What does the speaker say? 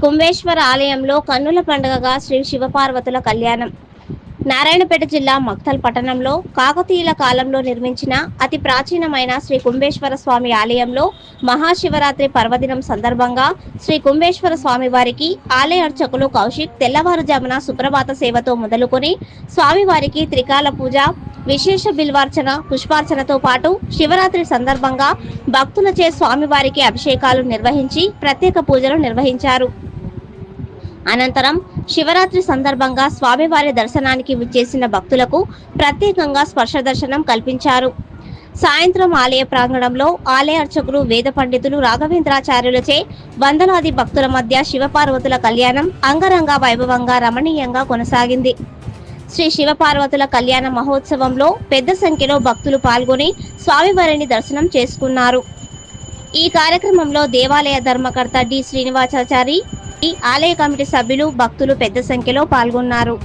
కుంభేశ్వర ఆలయంలో కన్నుల పండుగగా శ్రీ శివపార్వతుల కళ్యాణం. నారాయణపేట జిల్లా మక్తల్ పట్టణంలో కాకతీయుల కాలంలో నిర్మించిన అతి ప్రాచీనమైన శ్రీ కుంభేశ్వర స్వామి ఆలయంలో మహాశివరాత్రి పర్వదినం సందర్భంగా శ్రీ కుంభేశ్వర స్వామి వారికి ఆలయ అర్చకులు కౌశిక్ తెల్లవారుజామున సుప్రభాత సేవతో మొదలుకొని స్వామివారికి త్రికాల పూజ, విశేష బిల్వార్చన, పుష్పార్చనతో పాటు శివరాత్రి సందర్భంగా భక్తులచే స్వామివారికి అభిషేకాలు నిర్వహించి ప్రత్యేక పూజలు నిర్వహించారు. అనంతరం శివరాత్రి సందర్భంగా స్వామివారి దర్శనానికి విచ్చేసిన భక్తులకు ప్రత్యేకంగా స్పర్శ దర్శనం కల్పించారు. సాయంత్రం ఆలయ ప్రాంగణంలో ఆలయ అర్చకులు వేద పండితులు రాఘవేంద్రాచార్యులచే వందలాది భక్తుల మధ్య శివపార్వతుల కళ్యాణం అంగరంగ వైభవంగా రమణీయంగా కొనసాగింది. శ్రీ శివపార్వతుల కళ్యాణ మహోత్సవంలో పెద్ద సంఖ్యలో భక్తులు పాల్గొని స్వామివారిని దర్శనం చేసుకున్నారు. ఈ కార్యక్రమంలో దేవాలయ ధర్మకర్త డి శ్రీనివాసాచారి, ఈ ఆలయ కమిటీ సభ్యులు, భక్తులు పెద్ద సంఖ్యలో పాల్గొన్నారు.